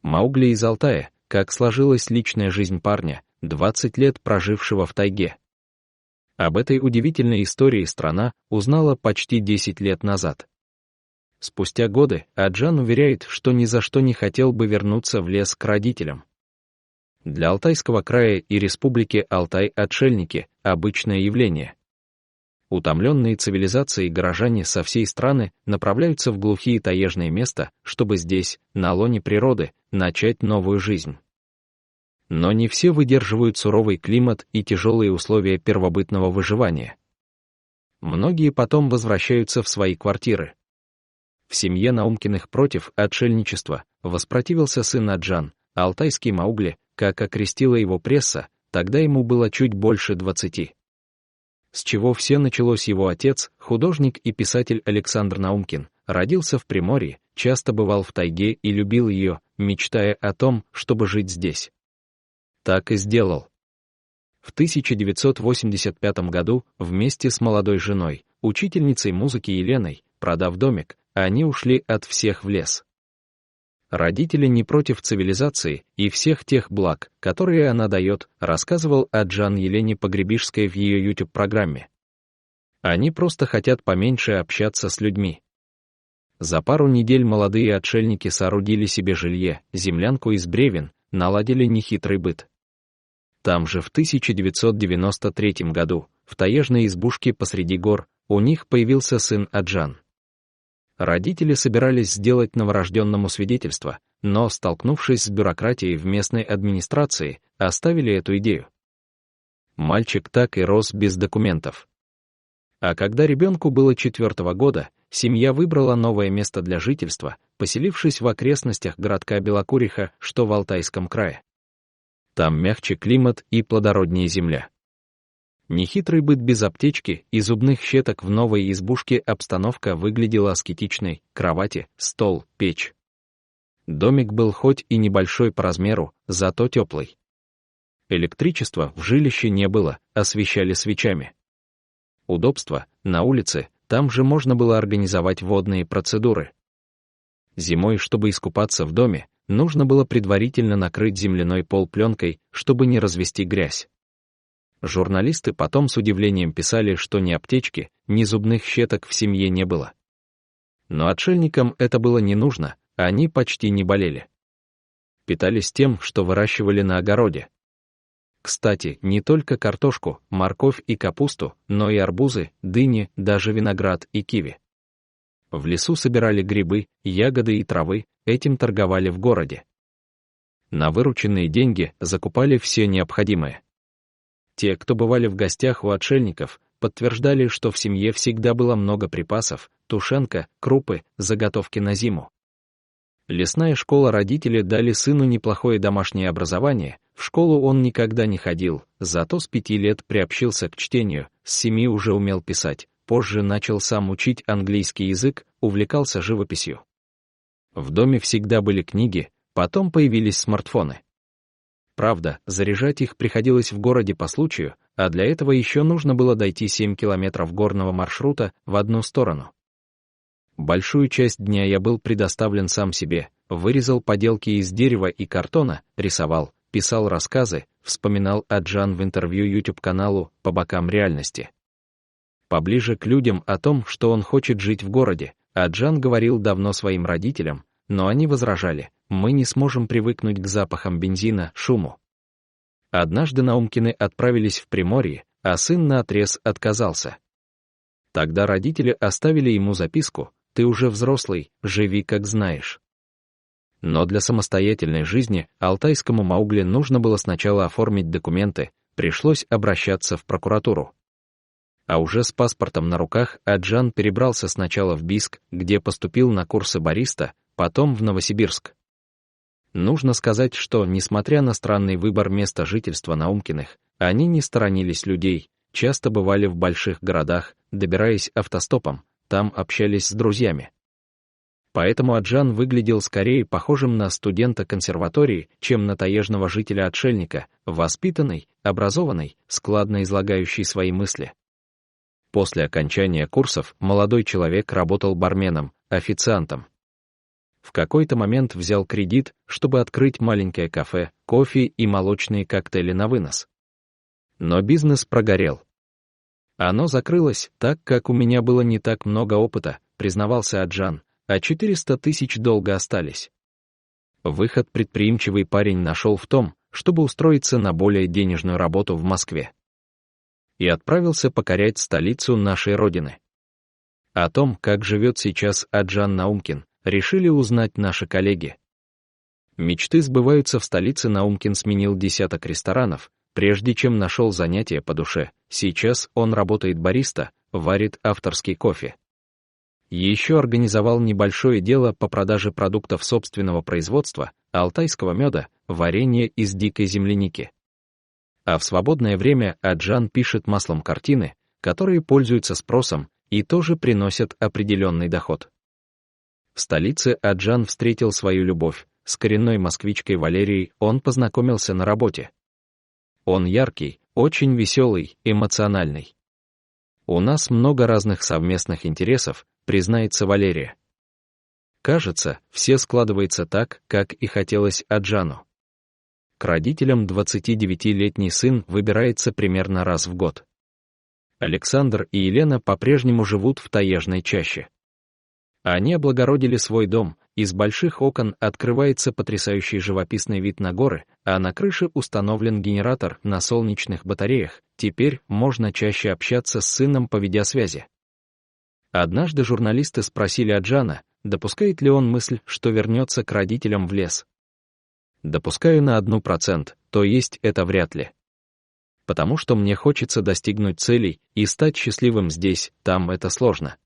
Маугли из Алтая, как сложилась личная жизнь парня, 20 лет прожившего в тайге. Об этой удивительной истории страна узнала почти 10 лет назад. Спустя годы Аджан уверяет, что ни за что не хотел бы вернуться в лес к родителям. Для Алтайского края и Республики Алтай отшельники – обычное явление. Утомленные цивилизацией горожане со всей страны направляются в глухие таежные места, чтобы здесь, на лоне природы, начать новую жизнь. Но не все выдерживают суровый климат и тяжелые условия первобытного выживания. Многие потом возвращаются в свои квартиры. В семье Наумкиных против отшельничества воспротивился сын Аджан, алтайский Маугли, как окрестила его пресса, тогда ему было чуть больше 20. С чего все началось: его отец, художник и писатель Александр Наумкин, родился в Приморье, часто бывал в тайге и любил ее, мечтая о том, чтобы жить здесь. Так и сделал. В 1985 году вместе с молодой женой, учительницей музыки Еленой, продав домик, они ушли от всех в лес. Родители не против цивилизации и всех тех благ, которые она дает, рассказывал Аджан Елене Погребишской в ее YouTube-программе. Они просто хотят поменьше общаться с людьми. За пару недель молодые отшельники соорудили себе жилье, землянку из бревен, наладили нехитрый быт. Там же в 1993 году, в таежной избушке посреди гор, у них появился сын Аджан. Родители собирались сделать новорожденному свидетельство, но, столкнувшись с бюрократией в местной администрации, оставили эту идею. Мальчик так и рос без документов. А когда ребенку было 4 года, семья выбрала новое место для жительства, поселившись в окрестностях городка Белокуриха, что в Алтайском крае. Там мягче климат и плодороднее земля. Нехитрый быт без аптечки и зубных щеток. В новой избушке обстановка выглядела аскетичной: кровати, стол, печь. Домик был хоть и небольшой по размеру, зато теплый. Электричества в жилище не было, освещали свечами. Удобство: на улице, там же можно было организовать водные процедуры. Зимой, чтобы искупаться в доме, нужно было предварительно накрыть земляной пол пленкой, чтобы не развести грязь. Журналисты потом с удивлением писали, что ни аптечки, ни зубных щеток в семье не было. Но отшельникам это было не нужно, они почти не болели. Питались тем, что выращивали на огороде. Кстати, не только картошку, морковь и капусту, но и арбузы, дыни, даже виноград и киви. В лесу собирали грибы, ягоды и травы, этим торговали в городе. На вырученные деньги закупали все необходимое. Те, кто бывали в гостях у отшельников, подтверждали, что в семье всегда было много припасов: тушенка, крупы, заготовки на зиму. Лесная школа. Родители дали сыну неплохое домашнее образование, в школу он никогда не ходил, зато с 5 лет приобщился к чтению, с 7 уже умел писать, позже начал сам учить английский язык, увлекался живописью. В доме всегда были книги, потом появились смартфоны. Правда, заряжать их приходилось в городе по случаю, а для этого еще нужно было дойти 7 километров горного маршрута в одну сторону. Большую часть дня я был предоставлен сам себе, вырезал поделки из дерева и картона, рисовал, писал рассказы, вспоминал Аджан в интервью YouTube-каналу «По бокам реальности». Поближе к людям о том, что он хочет жить в городе, Аджан говорил давно своим родителям, но они возражали: мы не сможем привыкнуть к запахам бензина, шуму. Однажды Наумкины отправились в Приморье, а сын наотрез отказался. Тогда родители оставили ему записку: ты уже взрослый, живи как знаешь. Но для самостоятельной жизни алтайскому Маугли нужно было сначала оформить документы, пришлось обращаться в прокуратуру. А уже с паспортом на руках Аджан перебрался сначала в Бийск, где поступил на курсы бариста, потом в Новосибирск. Нужно сказать, что, несмотря на странный выбор места жительства Наумкиных, они не сторонились людей, часто бывали в больших городах, добираясь автостопом, там общались с друзьями. Поэтому Аджан выглядел скорее похожим на студента консерватории, чем на таежного жителя-отшельника, воспитанный, образованный, складно излагающий свои мысли. После окончания курсов молодой человек работал барменом, официантом. в какой-то момент взял кредит, чтобы открыть маленькое кафе, кофе и молочные коктейли на вынос. Но бизнес прогорел. Оно закрылось, так как у меня было не так много опыта, признавался Аджан, а 400 тысяч долга остались. Выход предприимчивый парень нашел в том, чтобы устроиться на более денежную работу в Москве. И отправился покорять столицу нашей родины. О том, как живет сейчас Аджан Наумкин, решили узнать наши коллеги. Мечты сбываются в столице. Наумкин сменил десяток ресторанов, прежде чем нашел занятие по душе. Сейчас он работает бариста, варит авторский кофе. Еще организовал небольшое дело по продаже продуктов собственного производства, алтайского меда, варенья из дикой земляники. А в свободное время Аджан пишет маслом картины, которые пользуются спросом и тоже приносят определенный доход. В столице Аджан встретил свою любовь, с коренной москвичкой Валерией он познакомился на работе. Он яркий, очень веселый, эмоциональный. У нас много разных совместных интересов, признается Валерия. Кажется, все складывается так, как и хотелось Аджану. К родителям 29-летний сын выбирается примерно раз в год. Александр и Елена по-прежнему живут в Таежной чаще. Они облагородили свой дом, из больших окон открывается потрясающий живописный вид на горы, а на крыше установлен генератор на солнечных батареях. Теперь можно чаще общаться с сыном по видеосвязи. Однажды журналисты спросили Аджана, допускает ли он мысль, что вернется к родителям в лес. Допускаю на 1%, то есть это вряд ли. Потому что мне хочется достигнуть целей и стать счастливым здесь, там это сложно.